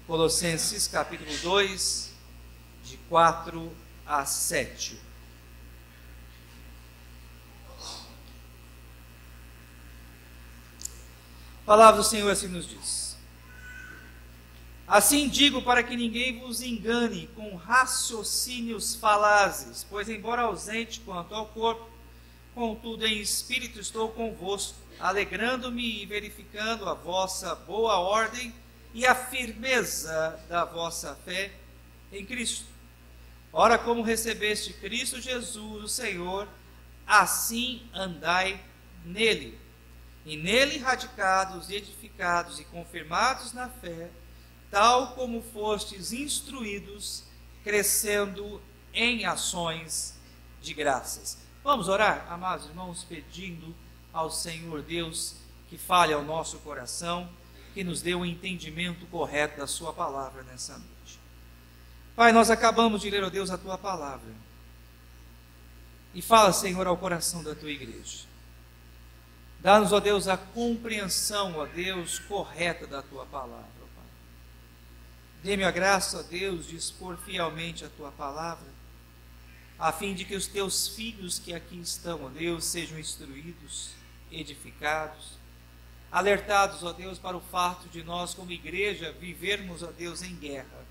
Colossenses capítulo 2, de 4 a 7. A palavra do Senhor assim nos diz: assim digo para que ninguém vos engane com raciocínios falazes, pois embora ausente quanto ao corpo, contudo em espírito estou convosco, alegrando-me e verificando a vossa boa ordem e a firmeza da vossa fé em Cristo. Ora, como recebeste Cristo Jesus, o Senhor, assim andai nele, e nele radicados, edificados e confirmados na fé, tal como fostes instruídos, crescendo em ações de graças. Vamos orar, amados irmãos, pedindo ao Senhor Deus que fale ao nosso coração, que nos dê o entendimento correto da sua palavra nessa noite. Pai, nós acabamos de ler, ó Deus, a tua palavra. E fala, Senhor, ao coração da tua igreja. Dá-nos, ó Deus, a compreensão, ó Deus, correta da tua palavra, ó Pai. Dê-me a graça, ó Deus, de expor fielmente a tua palavra, a fim de que os teus filhos que aqui estão, ó Deus, sejam instruídos, edificados, alertados, ó Deus, para o fato de nós, como igreja, vivermos, ó Deus, em guerra.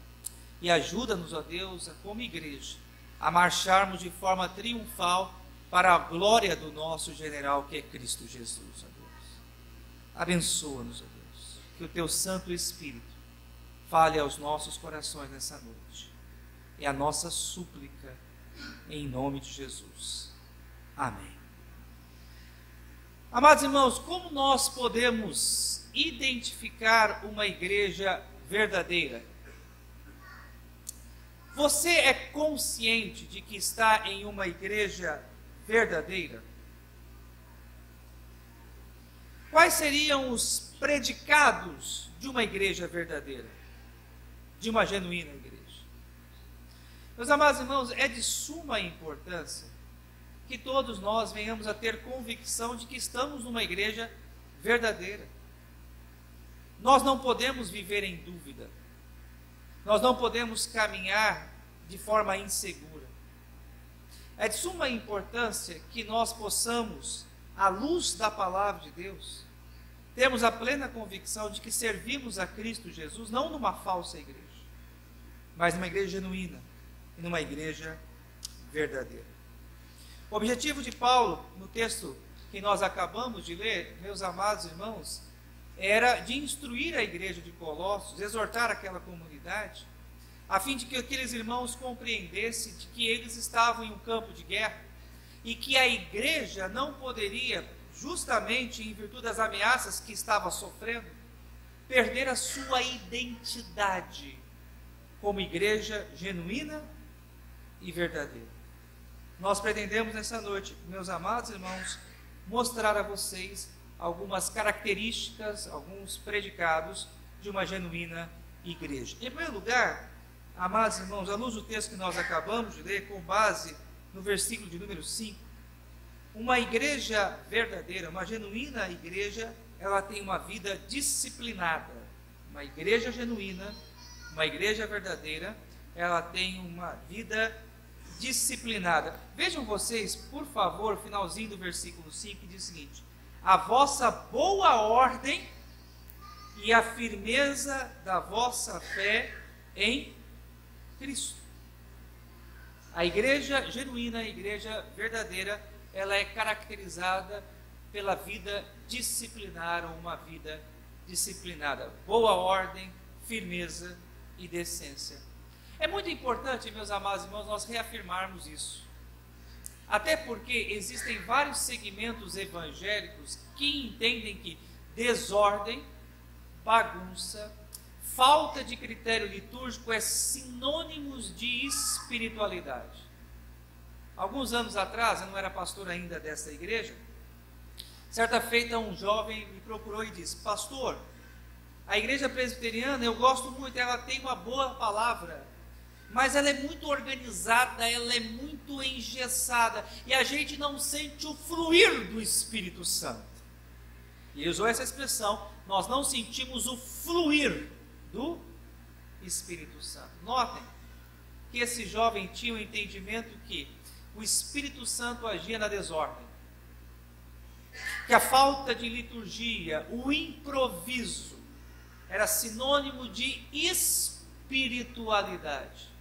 E ajuda-nos, ó Deus, como igreja, a marcharmos de forma triunfal para a glória do nosso general, que é Cristo Jesus, ó Deus. Abençoa-nos, ó Deus, que o teu Santo Espírito fale aos nossos corações nessa noite. É a nossa súplica, em nome de Jesus. Amém. Amados irmãos, como nós podemos identificar uma igreja verdadeira? Você é consciente de que está em uma igreja verdadeira? Quais seriam os predicados de uma igreja verdadeira? De uma genuína igreja? Meus amados irmãos, é de suma importância que todos nós venhamos a ter convicção de que estamos numa igreja verdadeira. Nós não podemos viver em dúvida. Nós não podemos caminhar de forma insegura. É de suma importância que nós possamos, à luz da palavra de Deus, termos a plena convicção de que servimos a Cristo Jesus não numa falsa igreja, mas numa igreja genuína e numa igreja verdadeira. O objetivo de Paulo, no texto que nós acabamos de ler, meus amados irmãos, era de instruir a igreja de Colossos, exortar aquela comunidade, a fim de que aqueles irmãos compreendessem de que eles estavam em um campo de guerra e que a igreja não poderia, justamente em virtude das ameaças que estava sofrendo, perder a sua identidade como igreja genuína e verdadeira. Nós pretendemos nessa noite, meus amados irmãos, mostrar a vocês algumas características, alguns predicados de uma genuína igreja. Em primeiro lugar, amados irmãos, à luz do texto que nós acabamos de ler, com base no versículo de número 5, uma igreja verdadeira, uma genuína igreja, ela tem uma vida disciplinada. Uma igreja genuína, uma igreja verdadeira, ela tem uma vida disciplinada. Vejam vocês, por favor, o finalzinho do versículo 5, que diz o seguinte: a vossa boa ordem e a firmeza da vossa fé em Cristo. A igreja genuína, a igreja verdadeira, ela é caracterizada pela vida disciplinar, ou uma vida disciplinada. Boa ordem, firmeza e decência. É muito importante, meus amados irmãos, nós reafirmarmos isso. Até porque existem vários segmentos evangélicos que entendem que desordem, bagunça, falta de critério litúrgico é sinônimos de espiritualidade. Alguns anos atrás, eu não era pastor ainda dessa igreja, certa feita um jovem me procurou e disse: pastor, a igreja presbiteriana, eu gosto muito, ela tem uma boa palavra, mas ela é muito organizada, ela é muito engessada, e a gente não sente o fluir do Espírito Santo. E ele usou essa expressão: nós não sentimos o fluir do Espírito Santo. Notem que esse jovem tinha o entendimento que o Espírito Santo agia na desordem, que a falta de liturgia, o improviso, era sinônimo de espiritualidade.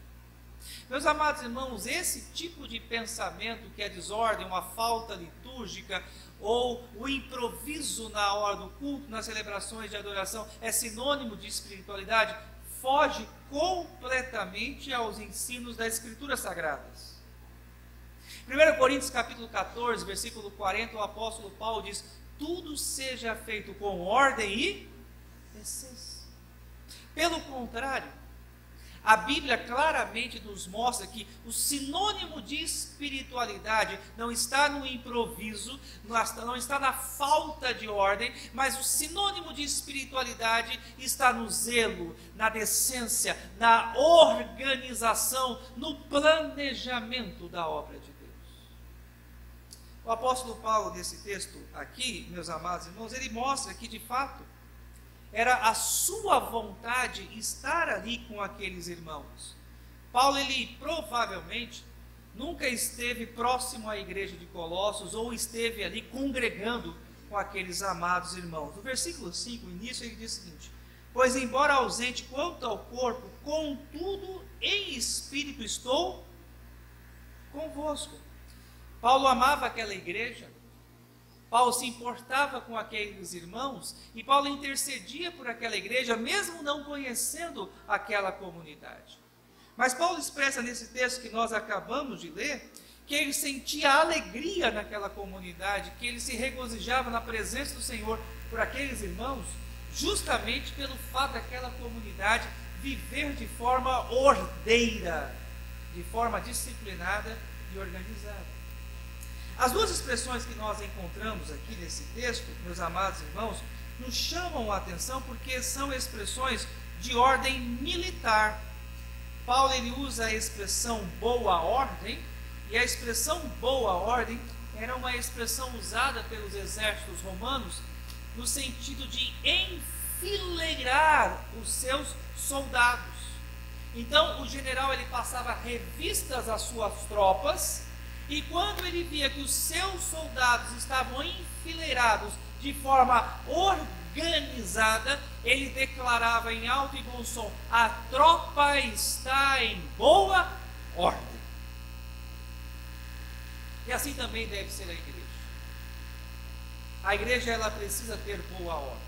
Meus amados irmãos, esse tipo de pensamento que é desordem, uma falta litúrgica, ou o improviso na hora do culto, nas celebrações de adoração, é sinônimo de espiritualidade, foge completamente aos ensinos das Escrituras Sagradas. 1 Coríntios capítulo 14, versículo 40, o apóstolo Paulo diz: tudo seja feito com ordem e decência. Pelo contrário, a Bíblia claramente nos mostra que o sinônimo de espiritualidade não está no improviso, não está na falta de ordem, mas o sinônimo de espiritualidade está no zelo, na decência, na organização, no planejamento da obra de Deus. O apóstolo Paulo, nesse texto aqui, meus amados irmãos, ele mostra que de fato era a sua vontade estar ali com aqueles irmãos. Paulo, ele provavelmente nunca esteve próximo à igreja de Colossos ou esteve ali congregando com aqueles amados irmãos. No versículo 5, o início, ele diz o seguinte: pois embora ausente quanto ao corpo, contudo em espírito estou convosco. Paulo amava aquela igreja, Paulo se importava com aqueles irmãos e Paulo intercedia por aquela igreja, mesmo não conhecendo aquela comunidade. Mas Paulo expressa nesse texto que nós acabamos de ler, que ele sentia alegria naquela comunidade, que ele se regozijava na presença do Senhor por aqueles irmãos, justamente pelo fato daquela comunidade viver de forma ordeira, de forma disciplinada e organizada. As duas expressões que nós encontramos aqui nesse texto, meus amados irmãos, nos chamam a atenção porque são expressões de ordem militar. Paulo, ele usa a expressão boa ordem, e a expressão boa ordem era uma expressão usada pelos exércitos romanos no sentido de enfileirar os seus soldados. Então o general, ele passava revistas às suas tropas, e quando ele via que os seus soldados estavam enfileirados de forma organizada, ele declarava em alto e bom som: a tropa está em boa ordem. E assim também deve ser a igreja. A igreja, ela precisa ter boa ordem.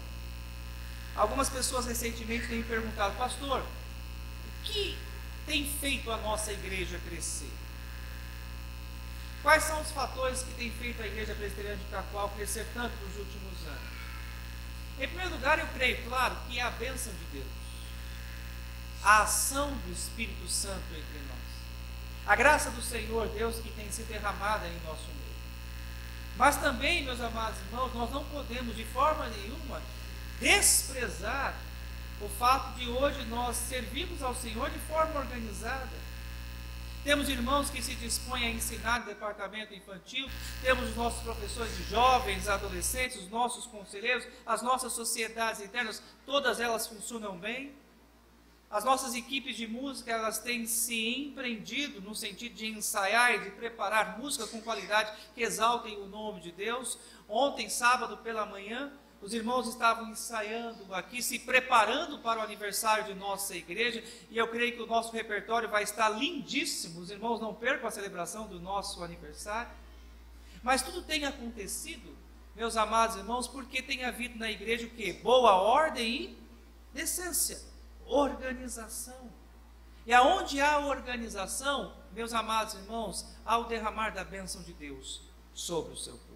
Algumas pessoas recentemente têm me perguntado: pastor, o que tem feito a nossa igreja crescer? Quais são os fatores que têm feito a Igreja Presbiteriana de Itaquá crescer tanto nos últimos anos? Em primeiro lugar, eu creio, claro, que é a bênção de Deus, a ação do Espírito Santo entre nós, a graça do Senhor Deus que tem sido derramada em nosso meio. Mas também, meus amados irmãos, nós não podemos de forma nenhuma desprezar o fato de hoje nós servirmos ao Senhor de forma organizada. Temos irmãos que se dispõem a ensinar no departamento infantil, temos os nossos professores de jovens, adolescentes, os nossos conselheiros, as nossas sociedades internas, todas elas funcionam bem. As nossas equipes de música, elas têm se empreendido no sentido de ensaiar e de preparar música com qualidade que exaltem o nome de Deus. Ontem, sábado pela manhã, os irmãos estavam ensaiando aqui, se preparando para o aniversário de nossa igreja, e eu creio que o nosso repertório vai estar lindíssimo. Os irmãos não percam a celebração do nosso aniversário. Mas tudo tem acontecido, meus amados irmãos, porque tem havido na igreja o quê? Boa ordem e decência, organização. E aonde há organização, meus amados irmãos, há o derramar da bênção de Deus sobre o seu povo.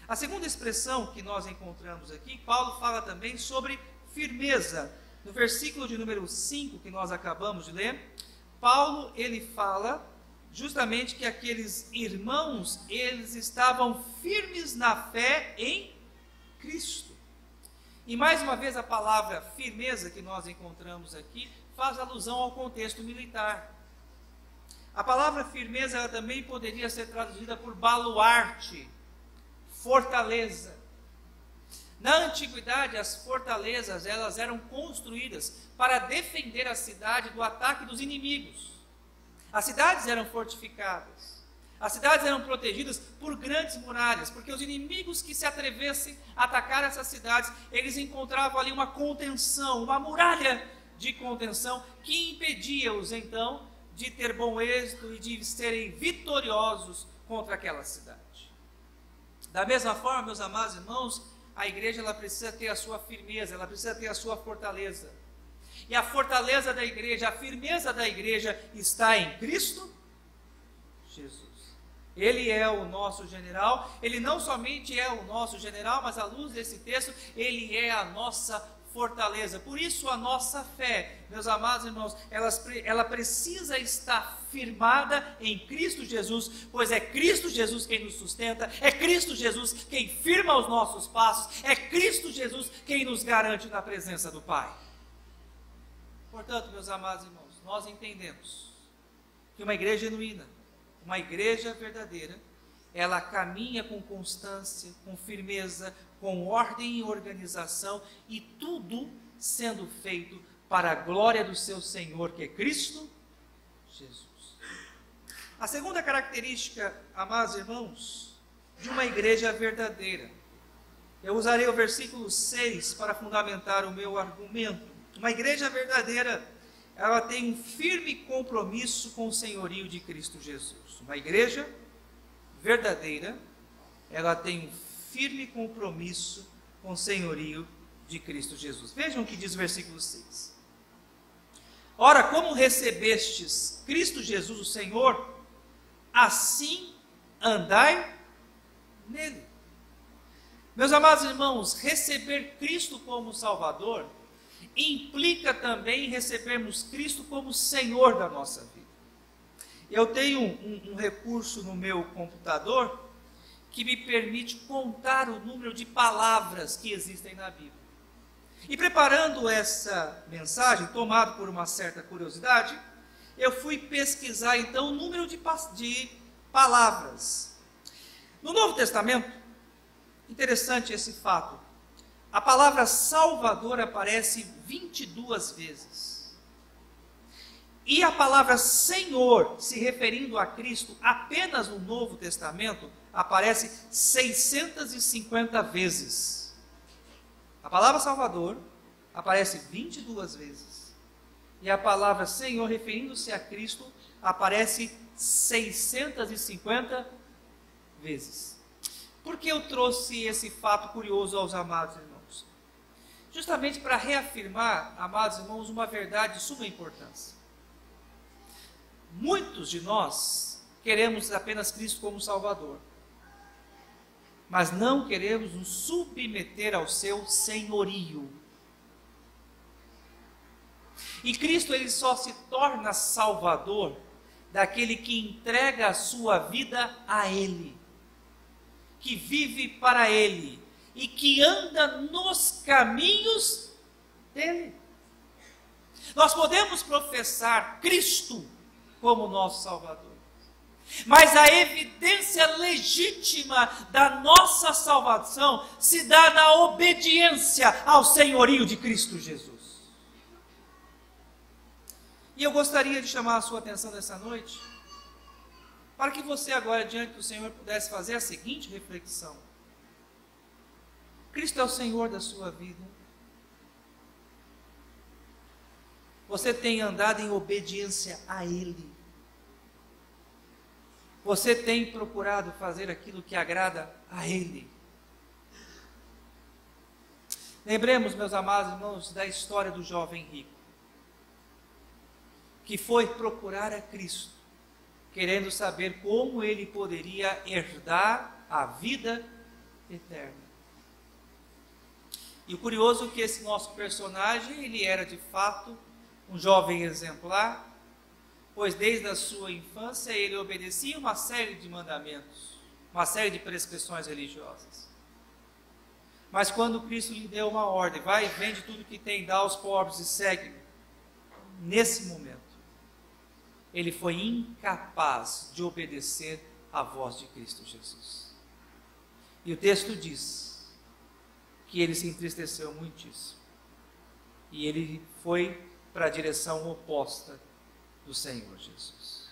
A segunda expressão que nós encontramos aqui, Paulo fala também sobre firmeza. No versículo de número 5 que nós acabamos de ler, Paulo, ele fala justamente que aqueles irmãos, eles estavam firmes na fé em Cristo. E mais uma vez a palavra firmeza que nós encontramos aqui faz alusão ao contexto militar. A palavra firmeza, ela também poderia ser traduzida por baluarte, fortaleza. Na antiguidade, as fortalezas, elas eram construídas para defender a cidade do ataque dos inimigos. As cidades eram fortificadas. As cidades eram protegidas por grandes muralhas, porque os inimigos que se atrevessem a atacar essas cidades, eles encontravam ali uma contenção, uma muralha de contenção que impedia-os, então, de ter bom êxito e de serem vitoriosos contra aquela cidade. Da mesma forma, meus amados irmãos, a igreja ela precisa ter a sua firmeza, ela precisa ter a sua fortaleza. E a fortaleza da igreja, a firmeza da igreja está em Cristo Jesus. Ele é o nosso general, ele não somente é o nosso general, mas à luz desse texto, ele é a nossa fortaleza. Por isso a nossa fé, meus amados irmãos, ela precisa estar firmada em Cristo Jesus, pois é Cristo Jesus quem nos sustenta, é Cristo Jesus quem firma os nossos passos, é Cristo Jesus quem nos garante na presença do Pai. Portanto, meus amados irmãos, nós entendemos que uma igreja genuína, uma igreja verdadeira, ela caminha com constância, com firmeza, com ordem e organização, e tudo sendo feito para a glória do seu Senhor, que é Cristo Jesus. A segunda característica, amados irmãos, de uma igreja verdadeira, eu usarei o versículo 6 para fundamentar o meu argumento. Uma igreja verdadeira, ela tem um firme compromisso com o senhorio de Cristo Jesus. Uma igreja verdadeira, ela tem um firme compromisso com o senhorio de Cristo Jesus. Vejam o que diz o versículo 6. Ora, como recebestes Cristo Jesus o Senhor, assim andai nele. Meus amados irmãos, receber Cristo como Salvador implica também recebermos Cristo como Senhor da nossa vida. Eu tenho um recurso no meu computador que me permite contar o número de palavras que existem na Bíblia. E preparando essa mensagem, tomado por uma certa curiosidade, eu fui pesquisar então o número de palavras. No Novo Testamento, interessante esse fato, a palavra Salvador aparece 22 vezes. E a palavra Senhor, se referindo a Cristo, apenas no Novo Testamento, aparece 650 vezes. A palavra Salvador aparece 22 vezes. E a palavra Senhor, referindo-se a Cristo, aparece 650 vezes. Por que eu trouxe esse fato curioso aos amados irmãos? Justamente para reafirmar, amados irmãos, uma verdade de suma importância. Muitos de nós queremos apenas Cristo como Salvador, mas não queremos nos submeter ao seu senhorio. E Cristo ele só se torna Salvador daquele que entrega a sua vida a Ele, que vive para Ele e que anda nos caminhos dele. Nós podemos professar Cristo como nosso Salvador, mas a evidência legítima da nossa salvação se dá na obediência ao senhorio de Cristo Jesus. E eu gostaria de chamar a sua atenção nessa noite, para que você agora, diante do Senhor, pudesse fazer a seguinte reflexão: Cristo é o Senhor da sua vida. Você tem andado em obediência a Ele. Você tem procurado fazer aquilo que agrada a Ele. Lembremos, meus amados irmãos, da história do jovem rico, que foi procurar a Cristo, querendo saber como ele poderia herdar a vida eterna. E o curioso é que esse nosso personagem, ele era de fato um jovem exemplar, pois desde a sua infância ele obedecia uma série de mandamentos, uma série de prescrições religiosas. Mas quando Cristo lhe deu uma ordem, vai e vende tudo que tem, dá aos pobres e segue-me, nesse momento, ele foi incapaz de obedecer à voz de Cristo Jesus. E o texto diz que ele se entristeceu muitíssimo. E ele foi para a direção oposta do Senhor Jesus.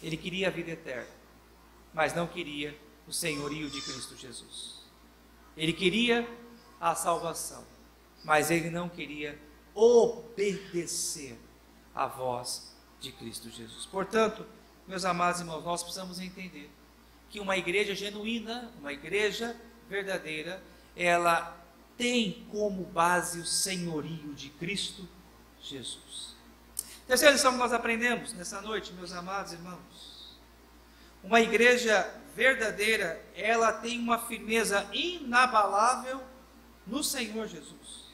Ele queria a vida eterna, mas não queria o senhorio de Cristo Jesus. Ele queria a salvação, mas ele não queria obedecer à voz de Cristo Jesus. Portanto, meus amados irmãos, nós precisamos entender que uma igreja genuína, uma igreja verdadeira, ela tem como base o senhorio de Cristo Jesus. Terceira lição que nós aprendemos nessa noite, meus amados irmãos. Uma igreja verdadeira, ela tem uma firmeza inabalável no Senhor Jesus.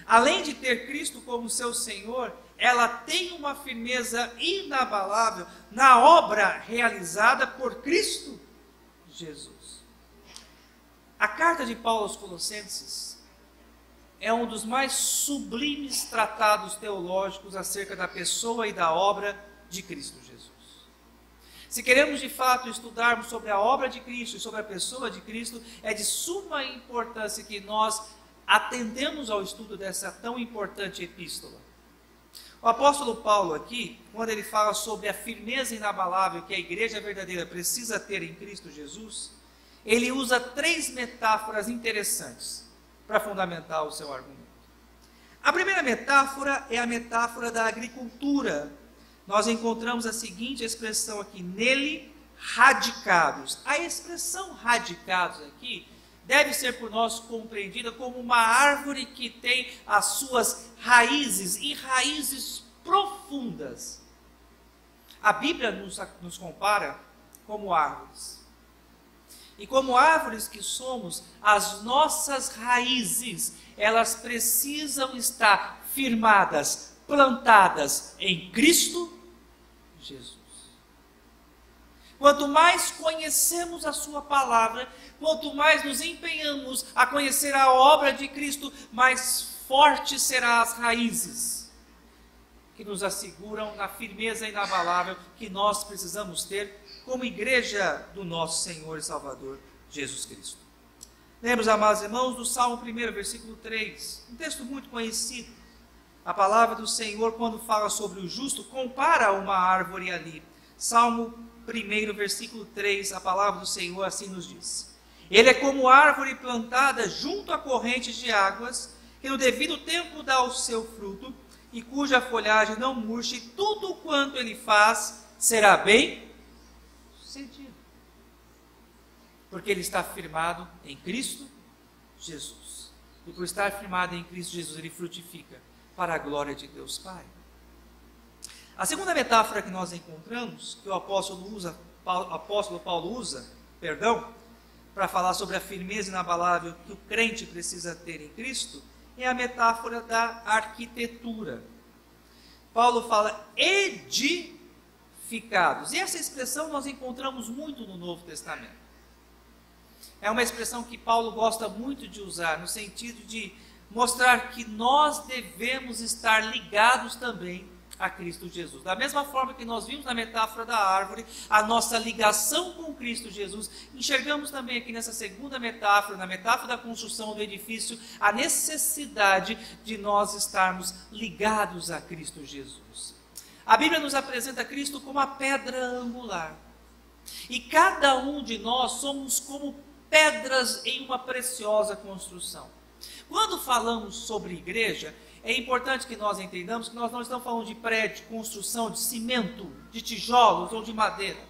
Além de ter Cristo como seu Senhor, ela tem uma firmeza inabalável na obra realizada por Cristo Jesus. A carta de Paulo aos Colossenses é um dos mais sublimes tratados teológicos acerca da pessoa e da obra de Cristo Jesus. Se queremos de fato estudarmos sobre a obra de Cristo e sobre a pessoa de Cristo, é de suma importância que nós atendemos ao estudo dessa tão importante epístola. O apóstolo Paulo aqui, quando ele fala sobre a firmeza inabalável que a igreja verdadeira precisa ter em Cristo Jesus, ele usa 3 metáforas interessantes para fundamentar o seu argumento. A primeira metáfora é a metáfora da agricultura. Nós encontramos a seguinte expressão aqui: nele radicados. A expressão radicados aqui deve ser por nós compreendida como uma árvore que tem as suas raízes, e raízes profundas. A Bíblia nos compara como árvores. E como árvores que somos, as nossas raízes, elas precisam estar firmadas, plantadas em Cristo Jesus. Quanto mais conhecemos a sua palavra, quanto mais nos empenhamos a conhecer a obra de Cristo, mais fortes serão as raízes que nos asseguram na firmeza inabalável que nós precisamos ter como igreja do nosso Senhor e Salvador Jesus Cristo. Lembra, amados irmãos, do Salmo 1, versículo 3, um texto muito conhecido. A palavra do Senhor, quando fala sobre o justo, compara uma árvore ali. Salmo 1, versículo 3, a palavra do Senhor assim nos diz: ele é como árvore plantada junto a correntes de águas, que no devido tempo dá o seu fruto, e cuja folhagem não murcha, e tudo quanto ele faz será bem sucedido. Porque ele está firmado em Cristo Jesus. E por estar firmado em Cristo Jesus, ele frutifica para a glória de Deus Pai. A segunda metáfora que nós encontramos, que o apóstolo Paulo usa, para falar sobre a firmeza inabalável que o crente precisa ter em Cristo, é a metáfora da arquitetura. Paulo fala edificados. E essa expressão nós encontramos muito no Novo Testamento. É uma expressão que Paulo gosta muito de usar, no sentido de mostrar que nós devemos estar ligados também a Cristo Jesus. Da mesma forma que nós vimos na metáfora da árvore, a nossa ligação com Cristo Jesus, enxergamos também aqui nessa segunda metáfora, na metáfora da construção do edifício, a necessidade de nós estarmos ligados a Cristo Jesus. A Bíblia nos apresenta Cristo como a pedra angular. E cada um de nós somos como pedras em uma preciosa construção. Quando falamos sobre igreja, é importante que nós entendamos que nós não estamos falando de prédio, de construção, de cimento, de tijolos ou de madeira.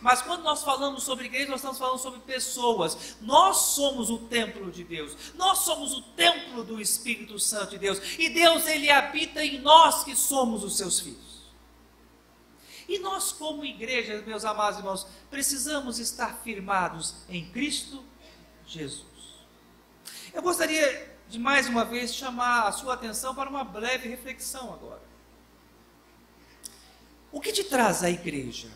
Mas quando nós falamos sobre igreja, nós estamos falando sobre pessoas. Nós somos o templo de Deus. Nós somos o templo do Espírito Santo de Deus. E Deus, ele habita em nós que somos os seus filhos. E nós, como igreja, meus amados irmãos, precisamos estar firmados em Cristo Jesus. Eu gostaria de mais uma vez chamar a sua atenção para uma breve reflexão agora. O que te traz à igreja?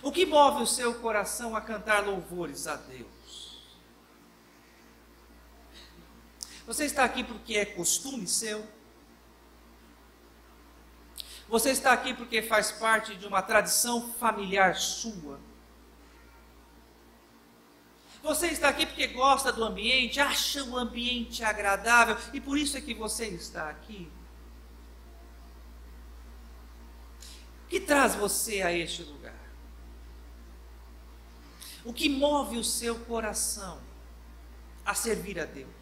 O que move o seu coração a cantar louvores a Deus? Você está aqui porque é costume seu? Você está aqui porque faz parte de uma tradição familiar sua? Você está aqui porque gosta do ambiente, acha o ambiente agradável e por isso é que você está aqui. O que traz você a este lugar? O que move o seu coração a servir a Deus?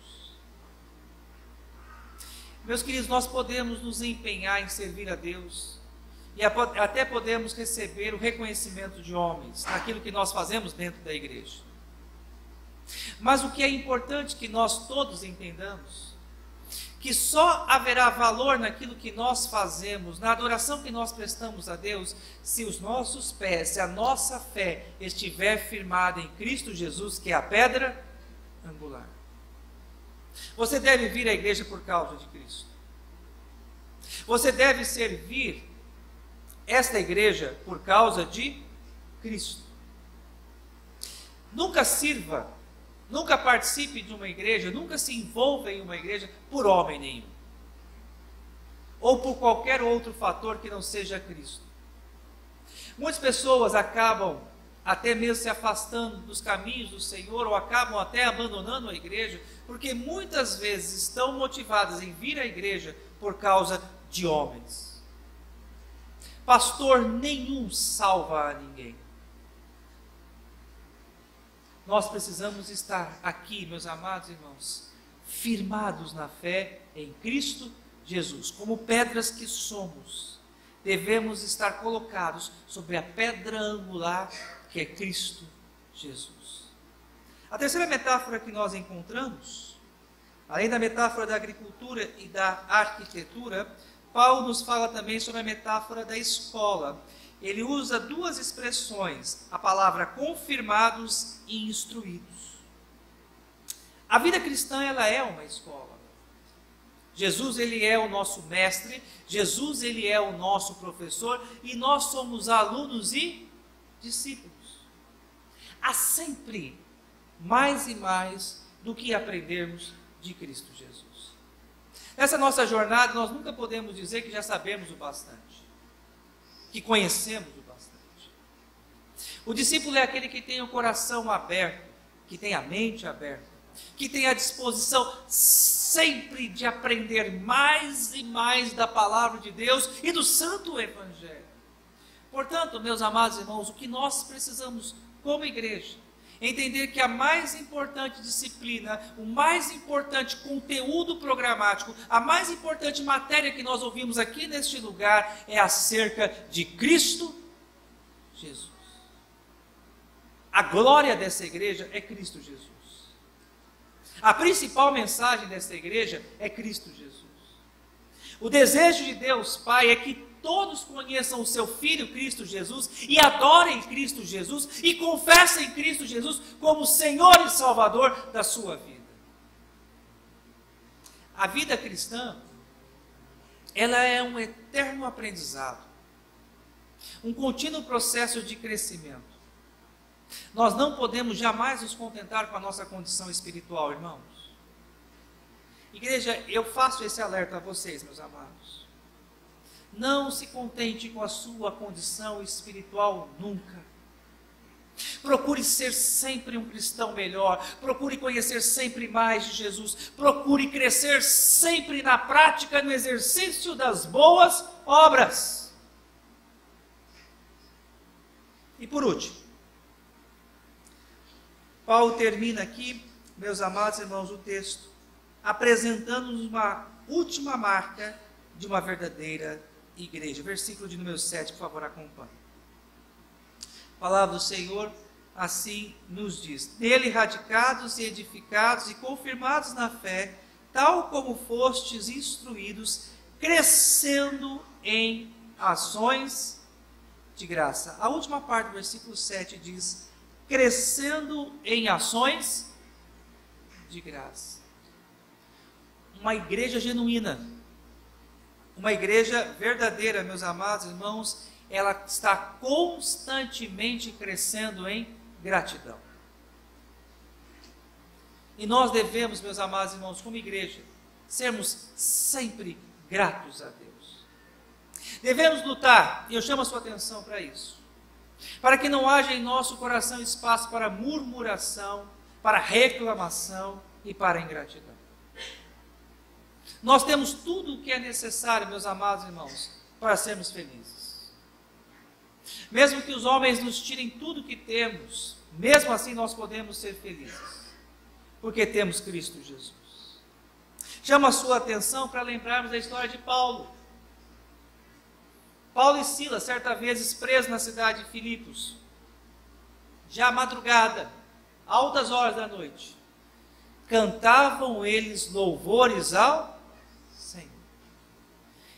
Meus queridos, nós podemos nos empenhar em servir a Deus e até podemos receber o reconhecimento de homens naquilo que nós fazemos dentro da igreja. Mas o que é importante que nós todos entendamos, que só haverá valor naquilo que nós fazemos, na adoração que nós prestamos a Deus, se os nossos pés, se a nossa fé estiver firmada em Cristo Jesus, que é a pedra angular. Você deve vir à igreja por causa de Cristo. Você deve servir esta igreja por causa de Cristo. Nunca sirva, nunca participe de uma igreja, nunca se envolva em uma igreja por homem nenhum. Ou por qualquer outro fator que não seja Cristo. Muitas pessoas acabam até mesmo se afastando dos caminhos do Senhor, ou acabam até abandonando a igreja, porque muitas vezes estão motivadas em vir à igreja por causa de homens. Pastor nenhum salva a ninguém. Nós precisamos estar aqui, meus amados irmãos, firmados na fé em Cristo Jesus. Como pedras que somos, devemos estar colocados sobre a pedra angular que é Cristo Jesus. A terceira metáfora que nós encontramos, além da metáfora da agricultura e da arquitetura, Paulo nos fala também sobre a metáfora da escola. Ele usa duas expressões, a palavra confirmados e instruídos. A vida cristã, ela é uma escola. Jesus, ele é o nosso mestre, Jesus, ele é o nosso professor, e nós somos alunos e discípulos. Há sempre mais e mais do que aprendermos de Cristo Jesus. Nessa nossa jornada, nós nunca podemos dizer que já sabemos o bastante, que conhecemos o bastante. O discípulo é aquele que tem o coração aberto, que tem a mente aberta, que tem a disposição sempre de aprender mais e mais da palavra de Deus e do Santo Evangelho. Portanto, meus amados irmãos, o que nós precisamos como igreja, entender que a mais importante disciplina, o mais importante conteúdo programático, a mais importante matéria que nós ouvimos aqui neste lugar é acerca de Cristo Jesus. A glória dessa igreja é Cristo Jesus. A principal mensagem dessa igreja é Cristo Jesus. O desejo de Deus Pai é que todos conheçam o seu Filho Cristo Jesus e adorem Cristo Jesus e confessem Cristo Jesus como Senhor e Salvador da sua vida. A vida cristã, ela é um eterno aprendizado, um contínuo processo de crescimento. Nós não podemos jamais nos contentar com a nossa condição espiritual, irmãos. Igreja, eu faço esse alerta a vocês, meus amados. Não se contente com a sua condição espiritual nunca. Procure ser sempre um cristão melhor. Procure conhecer sempre mais de Jesus. Procure crescer sempre na prática, no exercício das boas obras. E por último, Paulo termina aqui, meus amados irmãos, o texto, apresentando-nos uma última marca de uma verdadeira igreja. Versículo de número 7, por favor, acompanhe. A palavra do Senhor assim nos diz: nele radicados e edificados e confirmados na fé, tal como fostes instruídos, crescendo em ações de graça. A última parte do versículo 7 diz: crescendo em ações de graça. Uma igreja genuína, uma igreja verdadeira, meus amados irmãos, ela está constantemente crescendo em gratidão. E nós devemos, meus amados irmãos, como igreja, sermos sempre gratos a Deus. Devemos lutar, e eu chamo a sua atenção para isso, para que não haja em nosso coração espaço para murmuração, para a reclamação e para a ingratidão. Nós temos tudo o que é necessário, meus amados irmãos, para sermos felizes. Mesmo que os homens nos tirem tudo o que temos, mesmo assim nós podemos ser felizes, porque temos Cristo Jesus. Chamo a sua atenção para lembrarmos da história de Paulo. Paulo e Silas, certa vez presos na cidade de Filipos, já madrugada, altas horas da noite, cantavam eles louvores ao Senhor.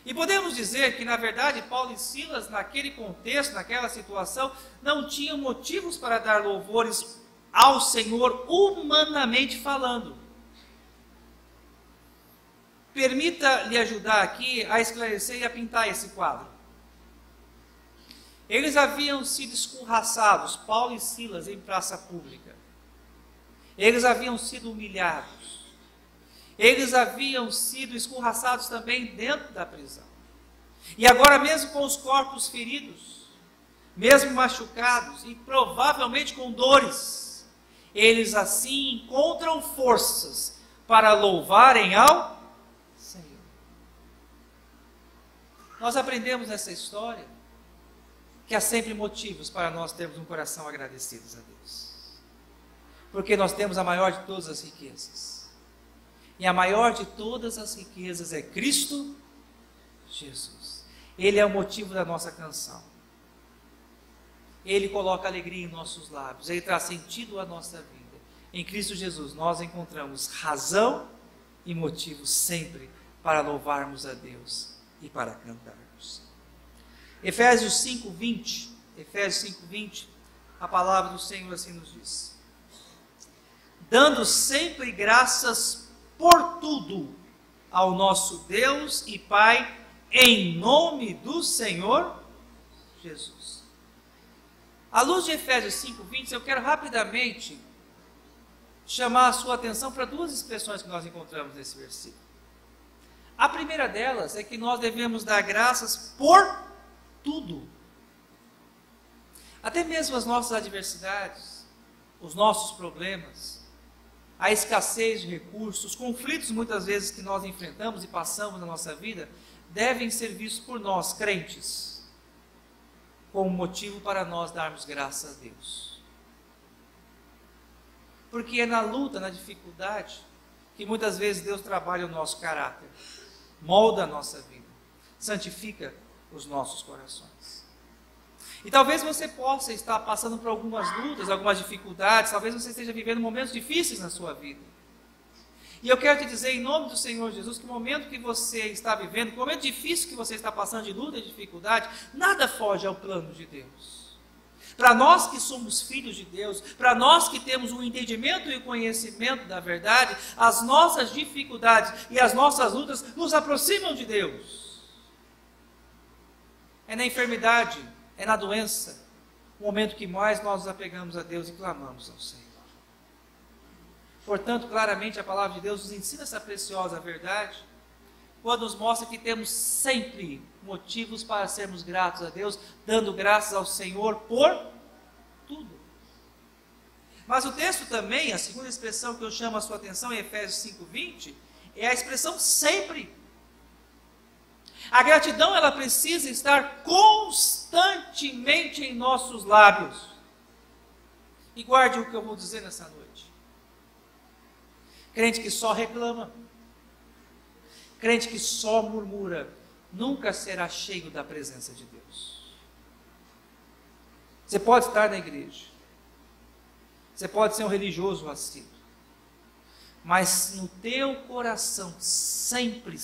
E podemos dizer que, na verdade, Paulo e Silas, naquele contexto, naquela situação, não tinham motivos para dar louvores ao Senhor, humanamente falando. Permita-lhe ajudar aqui a esclarecer e a pintar esse quadro. Eles haviam sido escorraçados, Paulo e Silas, em praça pública. Eles haviam sido humilhados. Eles haviam sido escorraçados também dentro da prisão. E agora, mesmo com os corpos feridos, mesmo machucados e provavelmente com dores, eles assim encontram forças para louvarem ao Senhor. Nós aprendemos nessa história que há sempre motivos para nós termos um coração agradecidos a Deus. Porque nós temos a maior de todas as riquezas. E a maior de todas as riquezas é Cristo Jesus. Ele é o motivo da nossa canção. Ele coloca alegria em nossos lábios. Ele traz sentido à nossa vida. Em Cristo Jesus nós encontramos razão e motivo sempre para louvarmos a Deus e para cantarmos. Efésios 5:20, a palavra do Senhor assim nos diz: dando sempre graças por tudo ao nosso Deus e Pai, em nome do Senhor Jesus. À luz de Efésios 5:20, eu quero rapidamente chamar a sua atenção para duas expressões que nós encontramos nesse versículo. A primeira delas é que nós devemos dar graças por tudo. Até mesmo as nossas adversidades, os nossos problemas, a escassez de recursos, os conflitos muitas vezes que nós enfrentamos e passamos na nossa vida, devem ser vistos por nós, crentes, como motivo para nós darmos graças a Deus. Porque é na luta, na dificuldade, que muitas vezes Deus trabalha o nosso caráter, molda a nossa vida, santifica os nossos corações. E talvez você possa estar passando por algumas lutas, algumas dificuldades, talvez você esteja vivendo momentos difíceis na sua vida. E eu quero te dizer, em nome do Senhor Jesus, que o momento que você está vivendo, que o momento difícil que você está passando de luta e dificuldade, nada foge ao plano de Deus. Para nós que somos filhos de Deus, para nós que temos o entendimento e o conhecimento da verdade, as nossas dificuldades e as nossas lutas nos aproximam de Deus. É na enfermidade, é na doença, o momento que mais nós nos apegamos a Deus e clamamos ao Senhor. Portanto, claramente a palavra de Deus nos ensina essa preciosa verdade, quando nos mostra que temos sempre motivos para sermos gratos a Deus, dando graças ao Senhor por tudo. Mas o texto também, a segunda expressão que eu chamo a sua atenção em Efésios 5:20, é a expressão sempre. A gratidão, ela precisa estar constantemente em nossos lábios. E guarde o que eu vou dizer nessa noite. Crente que só reclama, crente que só murmura, nunca será cheio da presença de Deus. Você pode estar na igreja, você pode ser um religioso assíduo, mas no teu coração sempre,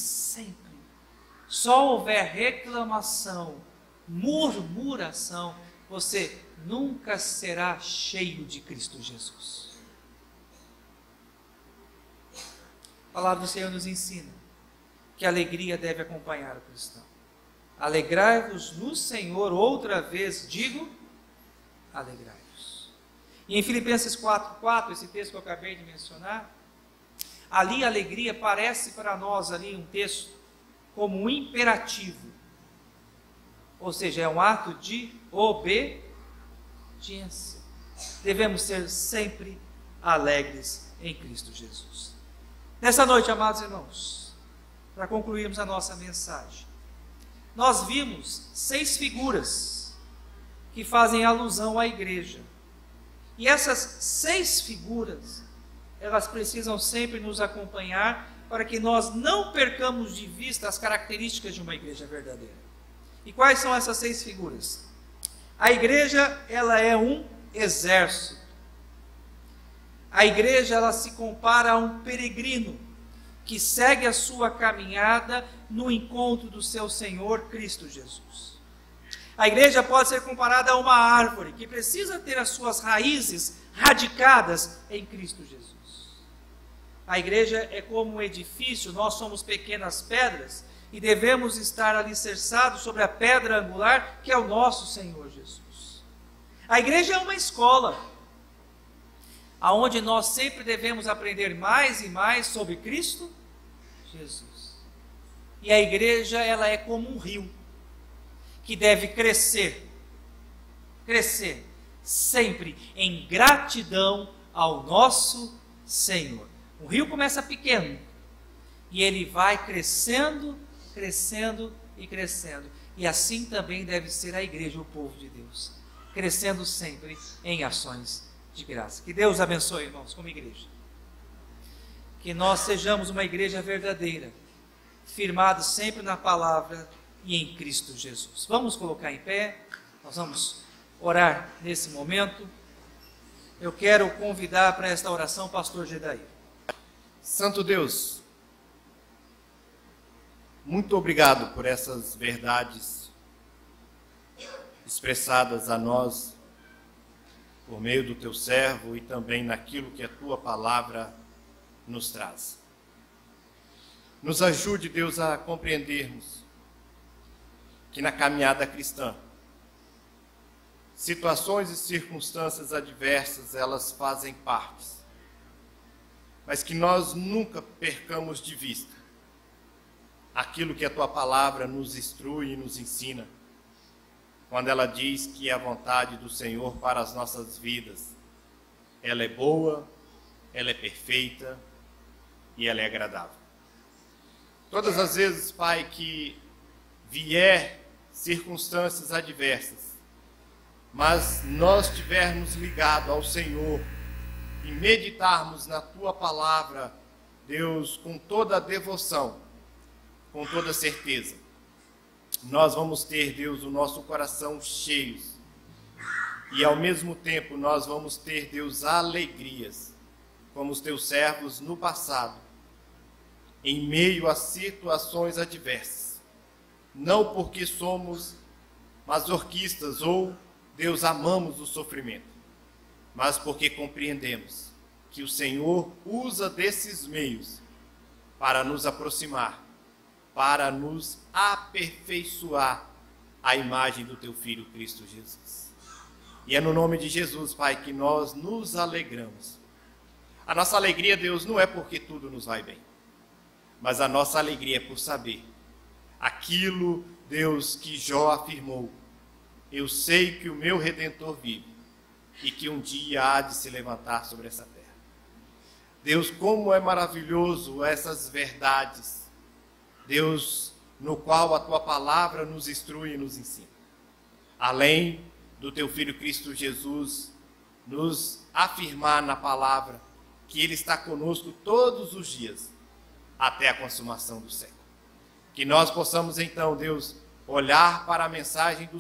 só houver reclamação, murmuração, você nunca será cheio de Cristo Jesus. A palavra do Senhor nos ensina que a alegria deve acompanhar o cristão. Alegrai-vos no Senhor, outra vez digo, alegrai-vos. E em Filipenses 4:4, esse texto que eu acabei de mencionar, ali a alegria parece para nós ali um texto como um imperativo, ou seja, é um ato de obediência. Devemos ser sempre alegres em Cristo Jesus. Nessa noite, amados irmãos, para concluirmos a nossa mensagem, nós vimos 6 figuras que fazem alusão à igreja. E essas 6 figuras, elas precisam sempre nos acompanhar para que nós não percamos de vista as características de uma igreja verdadeira. E quais são essas 6 figuras? A igreja, ela é um exército. A igreja, ela se compara a um peregrino que segue a sua caminhada no encontro do seu Senhor Cristo Jesus. A igreja pode ser comparada a uma árvore que precisa ter as suas raízes radicadas em Cristo Jesus. A igreja é como um edifício, nós somos pequenas pedras e devemos estar alicerçados sobre a pedra angular que é o nosso Senhor Jesus. A igreja é uma escola, aonde nós sempre devemos aprender mais e mais sobre Cristo Jesus. E a igreja, ela é como um rio, que deve crescer sempre em gratidão ao nosso Senhor. O rio começa pequeno, e ele vai crescendo, e crescendo. E assim também deve ser a igreja, o povo de Deus, crescendo sempre em ações de graça. Que Deus abençoe, irmãos, como igreja. Que nós sejamos uma igreja verdadeira, firmados sempre na palavra e em Cristo Jesus. Vamos colocar em pé, nós vamos orar nesse momento. Eu quero convidar para esta oração o pastor Gedair. Santo Deus, muito obrigado por essas verdades expressadas a nós por meio do teu servo e também naquilo que a tua palavra nos traz. Nos ajude, Deus, a compreendermos que na caminhada cristã, situações e circunstâncias adversas, elas fazem parte, mas que nós nunca percamos de vista aquilo que a tua palavra nos instrui e nos ensina, quando ela diz que a vontade do Senhor para as nossas vidas, ela é boa, ela é perfeita e ela é agradável. Todas as vezes, Pai, que vier circunstâncias adversas, mas nós estivermos ligados ao Senhor e meditarmos na tua palavra, Deus, com toda a devoção, com toda a certeza, nós vamos ter, Deus, o nosso coração cheio e ao mesmo tempo nós vamos ter, Deus, alegrias, como os teus servos no passado, em meio a situações adversas, não porque somos masoquistas ou, Deus, amamos o sofrimento, mas porque compreendemos que o Senhor usa desses meios para nos aproximar, para nos aperfeiçoar a imagem do teu Filho Cristo Jesus. E é no nome de Jesus, Pai, que nós nos alegramos. A nossa alegria, Deus, não é porque tudo nos vai bem, mas a nossa alegria é por saber aquilo, Deus, que Jó afirmou: eu sei que o meu Redentor vive e que um dia há de se levantar sobre essa terra. Deus, como é maravilhoso essas verdades, Deus, no qual a tua palavra nos instrui e nos ensina. Além do teu Filho Cristo Jesus nos afirmar na palavra que Ele está conosco todos os dias, até a consumação do século. Que nós possamos então, Deus, olhar para a mensagem do